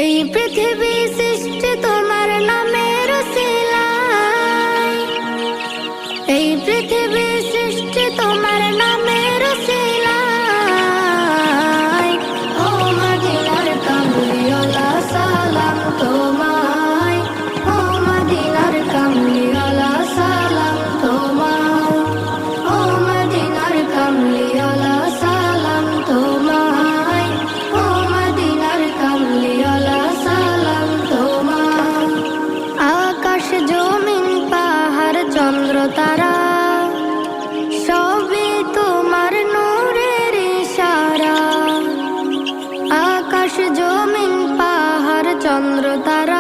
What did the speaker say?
এই পৃথিবী সৃষ্টি তোমার নামের উসিলায়, এই পৃথিবী সৃষ্টি তোমার নামের উসিলায়। ও মদিনার কামলিওয়ালা সালাম তোমায়, ও মদিনার কামলিওয়ালা সালাম তোমায়, ও মদিনার কামলিওয়ালা সালাম তোমায়, ও মদিনার কামলিওয়ালা সালাম তোমায়। আকাশ জমিন পাহাড় চন্দ্র তারা সবই তোমার নূরের ইশারা। আকাশ জমিন পাহাড় চন্দ্র তারা